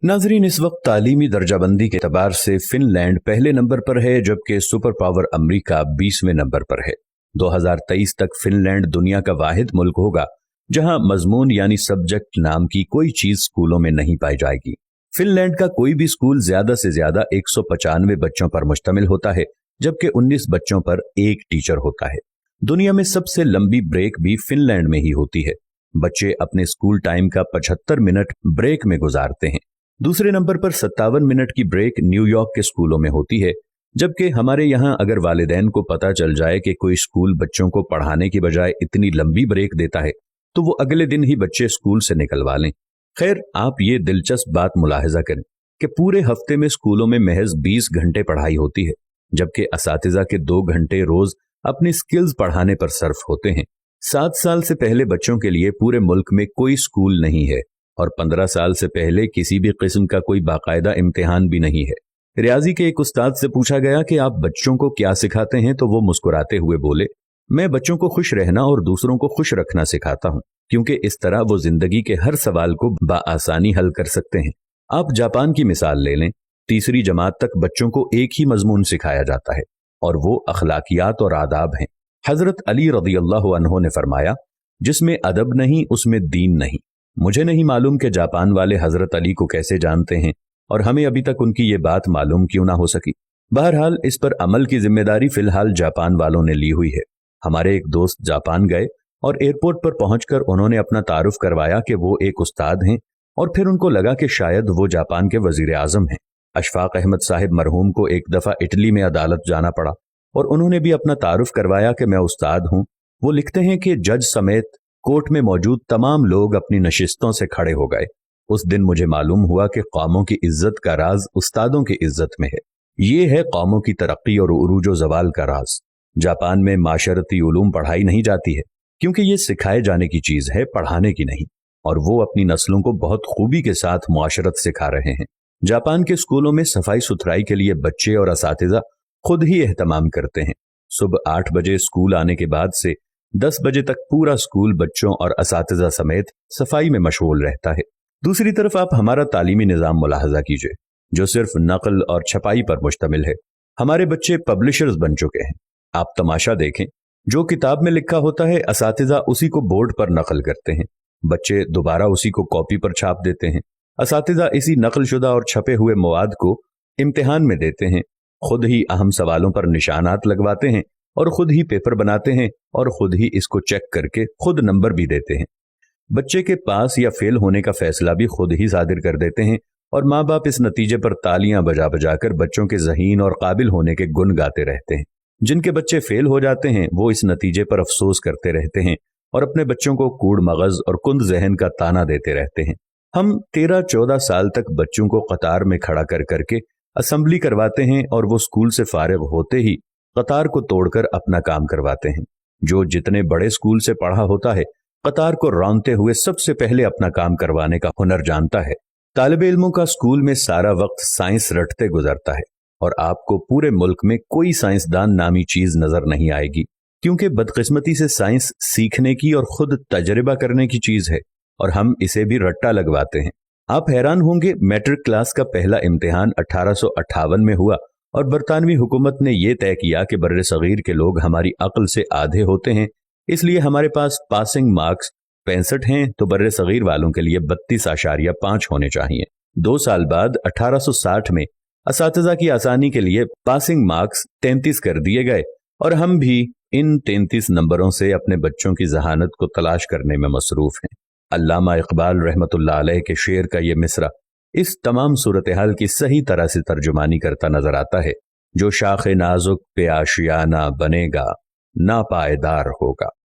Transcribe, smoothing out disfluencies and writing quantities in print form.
नाजरीन, इस वक्त तालीमी दर्जाबंदी के एतबार से फिनलैंड पहले नंबर पर है, जबकि सुपर पावर अमरीका 20वें नंबर पर है। 2023 तक फिनलैंड दुनिया का वाहिद मुल्क होगा जहां मजमून यानी सब्जेक्ट नाम की कोई चीज स्कूलों में नहीं पाई जाएगी। फिनलैंड का कोई भी स्कूल ज्यादा से ज्यादा 195 बच्चों पर मुश्तमिल होता है, जबकि 19 बच्चों पर एक टीचर होता है। दुनिया में सबसे लंबी ब्रेक भी फिनलैंड में ही होती है। बच्चे अपने स्कूल टाइम का 75 मिनट ब्रेक में गुजारते हैं। दूसरे नंबर पर 57 मिनट की ब्रेक न्यूयॉर्क के स्कूलों में होती है, जबकि हमारे यहाँ अगर वालिदैन को पता चल जाए कि कोई स्कूल बच्चों को पढ़ाने की बजाय इतनी लंबी ब्रेक देता है तो वो अगले दिन ही बच्चे स्कूल से निकलवा लें। खैर, आप ये दिलचस्प बात मुलाहिजा करें कि पूरे हफ्ते में स्कूलों में महज 20 घंटे पढ़ाई होती है, जबकि असातिज़ा के 2 घंटे रोज अपनी स्किल्स पढ़ाने पर सर्फ होते हैं। 7 साल से पहले बच्चों के लिए पूरे मुल्क में कोई स्कूल नहीं है और 15 साल से पहले किसी भी किस्म का कोई बाकायदा इम्तिहान भी नहीं है। रियाजी के एक उस्ताद से पूछा गया कि आप बच्चों को क्या सिखाते हैं, तो वो मुस्कुराते हुए बोले, मैं बच्चों को खुश रहना और दूसरों को खुश रखना सिखाता हूँ, क्योंकि इस तरह वो जिंदगी के हर सवाल को बाआसानी हल कर सकते हैं। आप जापान की मिसाल ले लें। 3री जमात तक बच्चों को एक ही मजमून सिखाया जाता है और वो अखलाकियात और आदाब हैं। हजरत अली रज़ियल्लाहु अन्हु ने फरमाया, जिसमें अदब नहीं उसमें दीन नहीं। मुझे नहीं मालूम कि जापान वाले हजरत अली को कैसे जानते हैं और हमें अभी तक उनकी ये बात मालूम क्यों ना हो सकी। बहरहाल, इस पर अमल की जिम्मेदारी फिलहाल जापान वालों ने ली हुई है। हमारे एक दोस्त जापान गए और एयरपोर्ट पर पहुंचकर उन्होंने अपना तारुफ करवाया कि वो एक उस्ताद हैं, और फिर उनको लगा कि शायद वो जापान के वजीर आजम हैं। अशफाक अहमद साहिब मरहूम को एक दफा इटली में अदालत जाना पड़ा और उन्होंने भी अपना तारुफ करवाया कि मैं उस्ताद हूं। वो लिखते हैं कि जज समेत कोर्ट में मौजूद तमाम लोग अपनी नशिस्तों से खड़े हो गए। उस दिन मुझे मालूम हुआ कि कौमों की इज्जत का राज उस्तादों की इज्जत में है। ये है कौमों की तरक्की और उरूज जवाल का राज। जापान में माशरती उलूम पढ़ाई नहीं जाती है, क्योंकि ये सिखाए जाने की चीज है, पढ़ाने की नहीं, और वो अपनी नस्लों को बहुत खूबी के साथ मुआशरत सिखा रहे हैं। जापान के स्कूलों में सफाई सुथराई के लिए बच्चे और असातिज़ा खुद ही एहतमाम करते हैं। सुबह 8 बजे स्कूल आने के बाद से 10 बजे तक पूरा स्कूल बच्चों और असातिज़ा समेत सफाई में मशगूल रहता है। दूसरी तरफ आप हमारा तालीमी निज़ाम मुलाहजा कीजिए, जो सिर्फ नकल और छपाई पर मुश्तमिल है। हमारे बच्चे पब्लिशर्स बन चुके हैं। आप तमाशा देखें, जो किताब में लिखा होता है असातिज़ा उसी को बोर्ड पर नकल करते हैं, बच्चे दोबारा उसी को कॉपी पर छाप देते हैं। असातिज़ा इसी नकलशुदा और छपे हुए मवाद को इम्तिहान में देते हैं, खुद ही अहम सवालों पर निशानात लगवाते हैं और खुद ही पेपर बनाते हैं और खुद ही इसको चेक करके खुद नंबर भी देते हैं। बच्चे के पास या फेल होने का फैसला भी खुद ही सादिर कर देते हैं और माँ बाप इस नतीजे पर तालियां बजा बजाकर बच्चों के ज़हीन और काबिल होने के गुण गाते रहते हैं। जिनके बच्चे फेल हो जाते हैं वो इस नतीजे पर अफसोस करते रहते हैं और अपने बच्चों को कूड़ मगज और कुंद जहन का ताना देते रहते हैं। हम 13-14 साल तक बच्चों को कतार में खड़ा कर करके असेंबली करवाते हैं और वो स्कूल से फारिग होते ही कतार को तोड़कर अपना काम करवाते हैं। जो जितने बड़े स्कूल से पढ़ा होता है, कतार को रौंदते हुए सबसे पहले अपना काम करवाने का हुनर जानता है। तालिबे इल्मों का स्कूल में सारा वक्त साइंस रटते गुजरता है और आपको पूरे मुल्क में कोई साइंसदान नामी चीज नजर नहीं आएगी, क्योंकि बदकिस्मती से साइंस सीखने की और खुद तजर्बा करने की चीज है और हम इसे भी रट्टा लगवाते हैं। आप हैरान होंगे, मैट्रिक क्लास का पहला इम्तिहान 1858 में हुआ और बरतानवी हुकूमत ने यह तय किया कि बर्रे सगीर के लोग हमारी अक्ल से आधे होते हैं, इसलिए हमारे पास पासिंग मार्क्स 65 हैं तो बर्रे सगीर वालों के लिए 32.5 होने चाहिए। 2 साल बाद 1860 में असातिज़ा की आसानी के लिए पासिंग मार्क्स 33 कर दिए गए और हम भी इन 33 नंबरों से अपने बच्चों की जहानत को तलाश करने में मसरूफ हैं। अल्लामा इकबाल रहमतुल्लाह अलैह के शेर का ये मिसरा इस तमाम सूरत हाल की सही तरह से तर्जुमानी करता नजर आता है। जो शाख नाजुक पे आशियाना बनेगा, ना पायदार होगा।